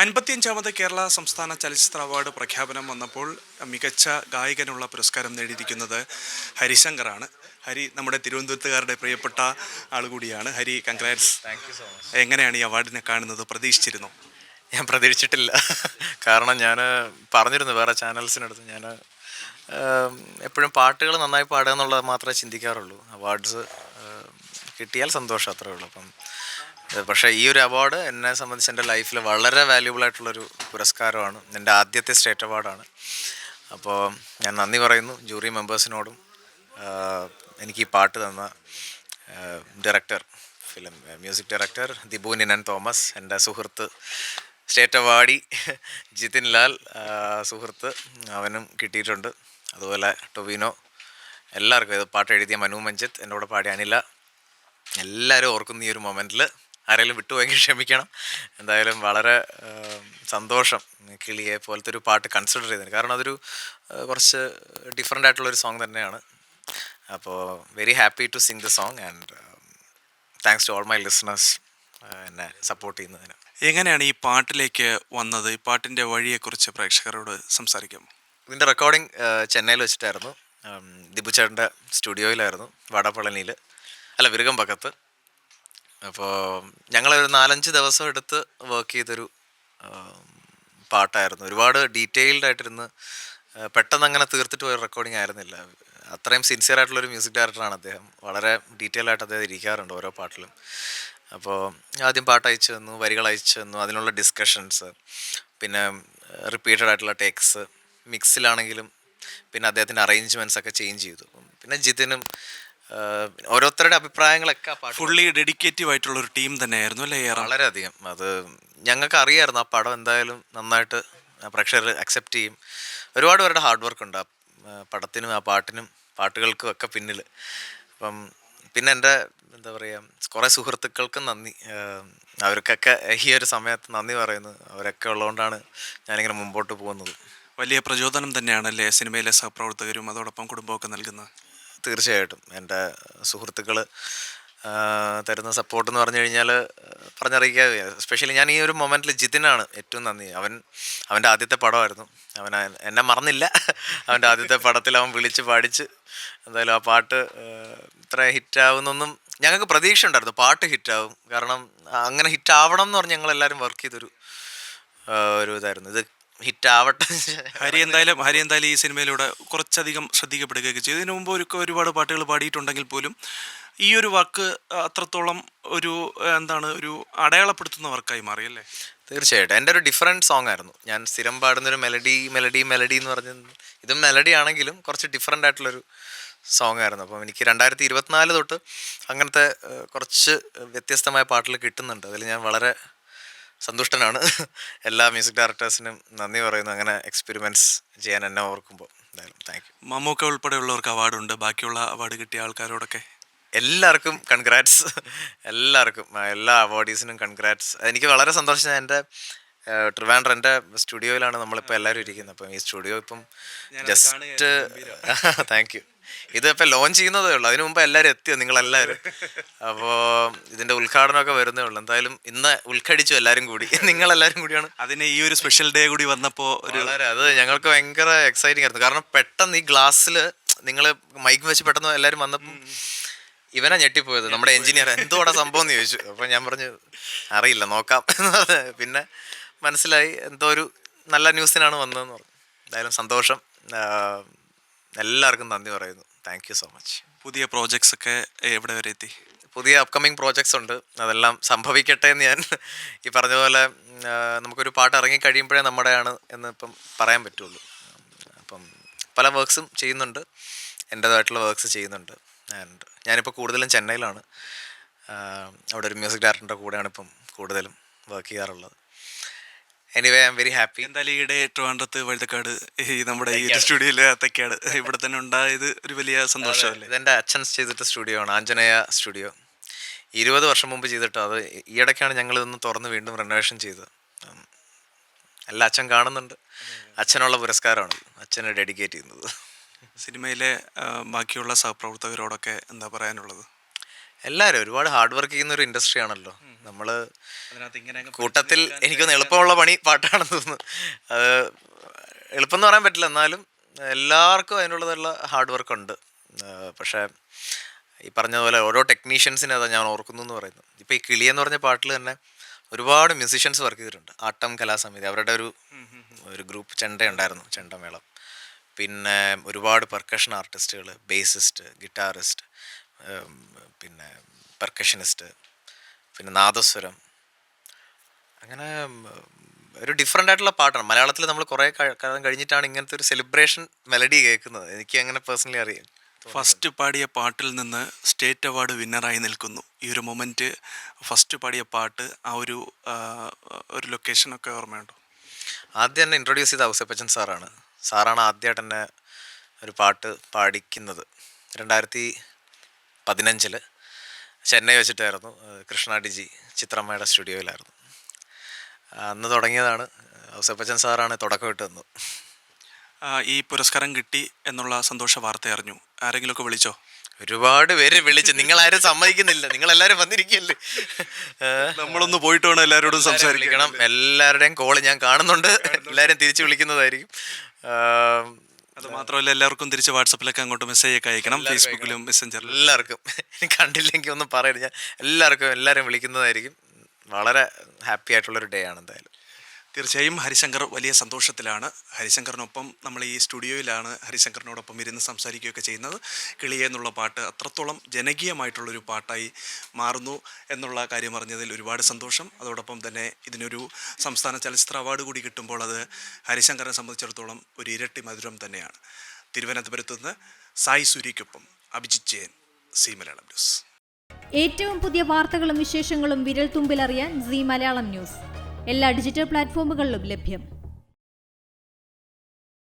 55ാമത് കേരള സംസ്ഥാന ചലച്ചിത്ര അവാർഡ് പ്രഖ്യാപനം വന്നപ്പോൾ മികച്ച ഗായകനുള്ള പുരസ്കാരം നേടിയിരിക്കുന്നത് ഹരിശങ്കറാണ്. ഹരി നമ്മുടെ തിരുവനന്തപുരത്തുകാരുടെ പ്രിയപ്പെട്ട ആളുകൂടിയാണ്. Hari, congrats. Thank you so much. എങ്ങനെയാണ് ഈ അവാർഡിനെ കാണുന്നത്? പ്രതീക്ഷിച്ചിരുന്നു? ഞാൻ പ്രതീക്ഷിച്ചിട്ടില്ല. കാരണം ഞാൻ പറഞ്ഞിരുന്നു വേറെ ചാനൽസിനടുത്ത്, ഞാൻ എപ്പോഴും പാട്ടുകൾ നന്നായി പാടുക എന്നുള്ളത് മാത്രമേ ചിന്തിക്കാറുള്ളൂ. അവാർഡ്സ് കിട്ടിയാൽ സന്തോഷം, അത്രേ ഉള്ളൂ. പക്ഷേ ഈ ഒരു അവാർഡ് എന്നെ സംബന്ധിച്ച് എൻ്റെ ലൈഫിൽ വളരെ വാല്യൂബിൾ ആയിട്ടുള്ളൊരു പുരസ്കാരമാണ്. എൻ്റെ ആദ്യത്തെ സ്റ്റേറ്റ് അവാർഡാണ്. അപ്പോൾ ഞാൻ നന്ദി പറയുന്നു ജൂറി മെമ്പേഴ്സിനോടും, എനിക്ക് ഈ പാട്ട് തന്ന director, music director Dibu Ninan Thomas, എൻ്റെ സുഹൃത്ത് സ്റ്റേറ്റ് അവാർഡി ജിതിൻ ലാൽ സുഹൃത്ത്, അവനും കിട്ടിയിട്ടുണ്ട്. അതുപോലെ ടൊവിനോ, എല്ലാവർക്കും. ഇത് പാട്ട് എഴുതിയ മനു മഞ്ജിത്ത്, എൻ്റെ കൂടെ പാടിയ അനില, എല്ലാവരും ഓർക്കുന്ന ഈ ഒരു മൊമെൻറ്റിൽ ആരെങ്കിലും വിട്ടുപോയെങ്കിൽ ക്ഷമിക്കണം. എന്തായാലും വളരെ സന്തോഷം കിളിയെ പോലത്തെ ഒരു പാട്ട് കൺസിഡർ ചെയ്തതിന്. കാരണം അതൊരു കുറച്ച് ഡിഫറെൻ്റ് ആയിട്ടുള്ളൊരു സോങ് തന്നെയാണ്. അപ്പോൾ very happy to sing the song and thanks to all my listeners എന്നെ സപ്പോർട്ട് ചെയ്യുന്നതിന്. എങ്ങനെയാണ് ഈ പാട്ടിലേക്ക് വന്നത്? ഈ പാട്ടിൻ്റെ വഴിയെക്കുറിച്ച് പ്രേക്ഷകരോട് സംസാരിക്കാമോ? ഇതിൻ്റെ റെക്കോർഡിങ് ചെന്നൈയിൽ വെച്ചിട്ടായിരുന്നു. ദിബു ചേട്ടൻ്റെ സ്റ്റുഡിയോയിലായിരുന്നു, വടപളനിയിൽ, അല്ല വിരുകമ്പക്കത്ത്. അപ്പോൾ ഞങ്ങളൊരു 4-5 ദിവസം എടുത്ത് വർക്ക് ചെയ്തൊരു പാട്ടായിരുന്നു. ഒരുപാട് ഡീറ്റെയിൽഡ് ആയിട്ടിരുന്ന് പെട്ടെന്ന് അങ്ങനെ തീർത്തിട്ട് പോയ റെക്കോർഡിങ് ആയിരുന്നില്ല. അത്രയും സിൻസിയർ ആയിട്ടുള്ളൊരു മ്യൂസിക് ഡയറക്ടറാണ് അദ്ദേഹം. വളരെ ഡീറ്റെയിൽ ആയിട്ട് അദ്ദേഹം ഇരിക്കാറുണ്ട് ഓരോ പാട്ടിലും. അപ്പോൾ ആദ്യം പാട്ട് അയച്ചു തന്നു, വരികൾ അയച്ചു തന്നു, അതിനുള്ള ഡിസ്കഷൻസ്, പിന്നെ റിപ്പീറ്റഡ് ആയിട്ടുള്ള ടേക്സ്, മിക്സിലാണെങ്കിലും പിന്നെ അദ്ദേഹത്തിൻ്റെ അറേഞ്ച്മെൻറ്റ്സ് ഒക്കെ ചേഞ്ച് ചെയ്തു. പിന്നെ ജിതിനും ഓരോരുത്തരുടെ അഭിപ്രായങ്ങളൊക്കെ ഫുള്ളി ഡെഡിക്കേറ്റീവ് ആയിട്ടുള്ള ഒരു ടീം തന്നെയായിരുന്നു അല്ലേ? വളരെയധികം. അത് ഞങ്ങൾക്ക് അറിയായിരുന്നു ആ പടം എന്തായാലും നന്നായിട്ട് പ്രേക്ഷകർ അക്സെപ്റ്റ് ചെയ്യും. ഒരുപാട് പേരുടെ ഹാർഡ് വർക്ക് ഉണ്ട് ആ പടത്തിനും ആ പാട്ടുകൾക്കും ഒക്കെ പിന്നിൽ. പിന്നെ എൻ്റെ എന്താ പറയുക, കുറേ സുഹൃത്തുക്കൾക്കും നന്ദി. അവർക്കൊക്കെ ഈ ഒരു സമയത്ത് നന്ദി പറയുന്നു. അവരൊക്കെ ഉള്ളതുകൊണ്ടാണ് ഞാനിങ്ങനെ മുമ്പോട്ട് പോകുന്നത്. വലിയ പ്രചോദനം തന്നെയാണല്ലേ സിനിമയിലെ സഹപ്രവർത്തകരും അതോടൊപ്പം കുടുംബമൊക്കെ നൽകുന്നത്? തീർച്ചയായിട്ടും. എൻ്റെ സുഹൃത്തുക്കൾ തരുന്ന സപ്പോർട്ട് എന്ന് പറഞ്ഞു കഴിഞ്ഞാൽ പറഞ്ഞറിയിക്കാതെ. എസ്പെഷ്യലി ഞാൻ ഈ ഒരു മൊമെൻറ്റിൽ ജിതിനാണ് ഏറ്റവും നന്ദി. അവൻ്റെ ആദ്യത്തെ പടമായിരുന്നു. അവൻ എന്നെ മറന്നില്ല. അവൻ്റെ ആദ്യത്തെ പടത്തിൽ അവൻ വിളിച്ച് പാടിച്ച് എന്തായാലും ആ പാട്ട് ഇത്ര ഹിറ്റാവുന്നൊന്നും ഞങ്ങൾക്ക് പ്രതീക്ഷ ഉണ്ടായിരുന്നു. പാട്ട് ഹിറ്റാവും, കാരണം അങ്ങനെ ഹിറ്റാവണം എന്ന് പറഞ്ഞ് ഞങ്ങളെല്ലാവരും വർക്ക് ചെയ്തൊരു ഇതായിരുന്നു. ഇത് ഹിറ്റാവട്ടെ. ഹരി എന്തായാലും ഈ സിനിമയിലൂടെ കുറച്ചധികം ശ്രദ്ധിക്കപ്പെടുകയൊക്കെ ചെയ്തു. ഇതിനു മുമ്പ് ഒരുപാട് പാട്ടുകൾ പാടിയിട്ടുണ്ടെങ്കിൽ പോലും ഈ ഒരു വർക്ക് അത്രത്തോളം ഒരു ഒരു അടയാളപ്പെടുത്തുന്ന വർക്കായി മാറിയല്ലേ? തീർച്ചയായിട്ടും. എൻ്റെ ഒരു ഡിഫറെൻറ്റ് സോങ് ആയിരുന്നു. ഞാൻ സ്ഥിരം പാടുന്നൊരു മെലഡി എന്ന് പറഞ്ഞ ഇതും മെലഡി ആണെങ്കിലും കുറച്ച് ഡിഫറെൻ്റ് ആയിട്ടുള്ളൊരു സോങ് ആയിരുന്നു. അപ്പം എനിക്ക് 2024 തൊട്ട് അങ്ങനത്തെ കുറച്ച് വ്യത്യസ്തമായ പാട്ടുകൾ കിട്ടുന്നുണ്ട്. അതിൽ ഞാൻ വളരെ സന്തുഷ്ടനാണ്. എല്ലാ മ്യൂസിക് ഡയറക്ടേഴ്സിനും നന്ദി പറയുന്നു അങ്ങനെ എക്സ്പെരിമെൻറ്റ്സ് ചെയ്യാൻ എന്നെ ഓർക്കുമ്പോൾ. എന്തായാലും താങ്ക് യു. മമ്മൂക്ക ഉൾപ്പെടെയുള്ളവർക്ക് അവാർഡുണ്ട്. ബാക്കിയുള്ള അവാർഡ് കിട്ടിയ ആൾക്കാരോടൊക്കെ എല്ലാവർക്കും കൺഗ്രാറ്റ്സ്. എല്ലാവർക്കും, എല്ലാ അവാർഡീസിനും കൺഗ്രാറ്റ്സ്. എനിക്ക് വളരെ സന്തോഷം. എൻ്റെ ട്രിവാൻഡ്രം എൻ്റെ സ്റ്റുഡിയോയിലാണ് നമ്മളിപ്പോൾ എല്ലാവരും ഇരിക്കുന്നത്. അപ്പം ഈ സ്റ്റുഡിയോ ഇപ്പം ജസ്റ്റ് താങ്ക് യു. ഇതിപ്പോൾ ലോഞ്ച് ചെയ്യുന്നതേ ഉള്ളൂ. അതിനു മുമ്പ് എല്ലാവരും എത്തിയോ നിങ്ങളെല്ലാവരും? അപ്പോൾ ഇതിൻ്റെ ഉദ്ഘാടനമൊക്കെ വരുന്നേ ഉള്ളൂ. എന്തായാലും ഇന്ന് ഉദ്ഘാടിച്ചു എല്ലാവരും കൂടി, നിങ്ങളെല്ലാവരും കൂടിയാണ്. അതിന് ഈ ഒരു സ്പെഷ്യൽ ഡേ കൂടി വന്നപ്പോൾ അത് ഞങ്ങൾക്ക് ഭയങ്കര എക്സൈറ്റിംഗ് ആയിരുന്നു. കാരണം പെട്ടെന്ന് ഈ ഗ്ലാസ്സിൽ നിങ്ങൾ മൈക്ക് വെച്ച് പെട്ടെന്ന് എല്ലാവരും വന്നപ്പം ഇവനാ ഞെട്ടിപ്പോയത്. നമ്മുടെ എഞ്ചിനീയർ എന്തോടെ സംഭവം എന്ന് ചോദിച്ചു. അപ്പോൾ ഞാൻ പറഞ്ഞു അറിയില്ല, നോക്കാം. പിന്നെ മനസ്സിലായി എന്തോ ഒരു നല്ല ന്യൂസിനാണ് വന്നതെന്ന് പറഞ്ഞു. എന്തായാലും സന്തോഷം. എല്ലാവർക്കും നന്ദി പറയുന്നു. Thank you so much. പുതിയ പ്രോജക്ട്സ് ഒക്കെ എവിടെ വരെ എത്തി? പുതിയ അപ്കമിങ് പ്രോജക്ട്സ് ഉണ്ട്. അതെല്ലാം സംഭവിക്കട്ടെ എന്ന് ഞാൻ ഈ പറഞ്ഞ പോലെ നമുക്കൊരു പാട്ട് ഇറങ്ങിക്കഴിയുമ്പോഴേ നമ്മുടെയാണ് എന്ന് ഇപ്പം പറയാൻ പറ്റുള്ളൂ. അപ്പം പല വർക്ക്സും ചെയ്യുന്നുണ്ട്, എൻ്റേതായിട്ടുള്ള വർക്ക്സ് ചെയ്യുന്നുണ്ട്. ആൻഡ് ഞാനിപ്പോൾ കൂടുതലും ചെന്നൈയിലാണ്. അവിടെ ഒരു മ്യൂസിക് ഡയറക്ടറിൻ്റെ കൂടെയാണ് ഇപ്പം കൂടുതലും വർക്ക് ചെയ്യാറുള്ളത്. Anyway I am very happy. എന്തായാലും ഈയിടെ ട്രിവാൻഡ്രത്ത് വഴുതക്കാട് നമ്മുടെ ഈ സ്റ്റുഡിയോയിൽ തെക്കാട് ഇവിടെ തന്നെ ഉണ്ടായത് ഒരു വലിയ സന്തോഷമല്ലേ? ഇതെൻ്റെ അച്ഛൻ ചെയ്തിട്ട് സ്റ്റുഡിയോ ആണ്, ആഞ്ജനേയ സ്റ്റുഡിയോ. 20 വർഷം മുമ്പ് ചെയ്തിട്ട് അത് ഈയിടയ്ക്കാണ് ഞങ്ങൾ ഇതൊന്ന് തുറന്ന് വീണ്ടും റെനോവേഷൻ ചെയ്തത്. എല്ലാ അച്ഛൻ കാണുന്നുണ്ട്. അച്ഛനുള്ള പുരസ്കാരമാണ് അച്ഛനെ ഡെഡിക്കേറ്റ് ചെയ്യുന്നത്. സിനിമയിലെ ബാക്കിയുള്ള സഹപ്രവർത്തകരോടൊക്കെ എന്താ പറയാനുള്ളത്? എല്ലാവരും ഒരുപാട് ഹാർഡ് വർക്ക് ചെയ്യുന്ന ഒരു ഇൻഡസ്ട്രി ആണല്ലോ നമ്മൾ. അതിനകത്ത് ഇങ്ങനെ അങ്ങ് കൂട്ടത്തിൽ എനിക്കൊന്ന് എളുപ്പമുള്ള പണി പാട്ടാണെന്ന് തോന്നുന്നു. അത് എളുപ്പം എന്ന് പറയാൻ പറ്റില്ല, എന്നാലും എല്ലാവർക്കും അതിനുള്ളതുള്ള ഹാർഡ് വർക്ക് ഉണ്ട്. പക്ഷേ ഈ പറഞ്ഞതുപോലെ ഓരോ ടെക്നീഷ്യൻസിനെ അതാ ഞാൻ ഓർക്കുന്നു എന്ന് പറയുന്നത്. ഇപ്പോൾ ഈ കിളിയെന്ന് പറഞ്ഞ പാട്ടിൽ തന്നെ ഒരുപാട് മ്യൂസീഷ്യൻസ് വർക്ക് ചെയ്തിട്ടുണ്ട്. ആട്ടം കലാസമിതി അവരുടെ ഒരു ഗ്രൂപ്പ് ചെണ്ട ഉണ്ടായിരുന്നു, ചെണ്ടമേളം. പിന്നെ ഒരുപാട് പെർക്കഷൻ ആർട്ടിസ്റ്റുകൾ, ബേസിസ്റ്റ്, ഗിറ്റാറിസ്റ്റ്, പിന്നെ പെർക്കഷനിസ്റ്റ്, പിന്നെ നാദസ്വരം. അങ്ങനെ ഒരു ഡിഫറെൻ്റ് ആയിട്ടുള്ള പാട്ടാണ്. മലയാളത്തിൽ നമ്മൾ കുറേ കാലം കഴിഞ്ഞിട്ടാണ് ഇങ്ങനത്തെ ഒരു സെലിബ്രേഷൻ മെലഡി കേൾക്കുന്നത്. എനിക്ക് അങ്ങനെ പേഴ്സണലി അറിയാം. ഫസ്റ്റ് പാടിയ പാട്ടിൽ നിന്ന് സ്റ്റേറ്റ് അവാർഡ് വിന്നറായി നിൽക്കുന്നു. ഈ ഒരു മൊമെൻറ്റ്, ഫസ്റ്റ് പാടിയ പാട്ട്, ആ ഒരു ലൊക്കേഷനൊക്കെ ഓർമ്മയുണ്ടോ? ആദ്യം എന്നെ ഇൻട്രൊഡ്യൂസ് ചെയ്ത ഔസേപ്പച്ചൻ സാറാണ് ആദ്യമായിട്ട് എന്നെ ഒരു പാട്ട് പാടിക്കുന്നത്. 2015 ചെന്നൈ വെച്ചിട്ടായിരുന്നു. കൃഷ്ണ ഡിജി ചിത്രമ്മയുടെ സ്റ്റുഡിയോയിലായിരുന്നു. അന്ന് തുടങ്ങിയതാണ്. ഔസേപ്പച്ചൻ സാറാണ് തുടക്കം ഇട്ട് തന്നത്. ഈ പുരസ്കാരം കിട്ടി എന്നുള്ള സന്തോഷ വാർത്ത അറിഞ്ഞു. ആരെങ്കിലുമൊക്കെ വിളിച്ചോ? ഒരുപാട് പേര് വിളിച്ചു. നിങ്ങളാരും സമ്മതിക്കുന്നില്ല. നിങ്ങളെല്ലാവരും വന്നിരിക്കല്ലേ. നമ്മളൊന്ന് പോയിട്ട് വേണം എല്ലാവരോടും സംസാരിക്കണം. എല്ലാവരുടെയും കോള് ഞാൻ കാണുന്നുണ്ട്. എല്ലാവരും തിരിച്ചു വിളിക്കുന്നതായിരിക്കും. അത് മാത്രമല്ല, എല്ലാവർക്കും തിരിച്ച് വാട്സപ്പിലൊക്കെ അങ്ങോട്ട് മെസ്സേജ് ഒക്കെ അയക്കണം, ഫേസ്ബുക്കിലും മെസ്സഞ്ചറിലും. എല്ലാവർക്കും കണ്ടില്ലെങ്കിൽ ഒന്നും പറയരുത്. ഞാൻ എല്ലാവരും വിളിക്കുന്നതായിരിക്കും. വളരെ ഹാപ്പി ആയിട്ടുള്ളൊരു ഡേ ആണ് എന്തായാലും. തീർച്ചയായും ഹരിശങ്കർ വലിയ സന്തോഷത്തിലാണ്. ഹരിശങ്കറിനൊപ്പം നമ്മൾ ഈ സ്റ്റുഡിയോയിലാണ് ഹരിശങ്കറിനോടൊപ്പം ഇരുന്ന് സംസാരിക്കുകയൊക്കെ ചെയ്യുന്നത്. കിളിയെ എന്നുള്ള പാട്ട് അത്രത്തോളം ജനകീയമായിട്ടുള്ളൊരു പാട്ടായി മാറുന്നു എന്നുള്ള കാര്യം അറിഞ്ഞതിൽ ഒരുപാട് സന്തോഷം. അതോടൊപ്പം തന്നെ ഇതിനൊരു സംസ്ഥാന ചലച്ചിത്ര അവാർഡ് കൂടി കിട്ടുമ്പോൾ അത് ഹരിശങ്കറിനെ സംബന്ധിച്ചിടത്തോളം ഒരു ഇരട്ടി മധുരം തന്നെയാണ്. തിരുവനന്തപുരത്ത് നിന്ന് സായി സൂര്യയ്ക്കൊപ്പം അഭിജിത്ത് ജയൻ, സി മലയാളം ന്യൂസ്. ഏറ്റവും പുതിയ വാർത്തകളും വിശേഷങ്ങളും വിരൽ തുമ്പിലറിയാൻ സി മലയാളം ന്യൂസ് എല്ലാ ഡിജിറ്റൽ പ്ലാറ്റ്ഫോമുകളിലും ലഭ്യം.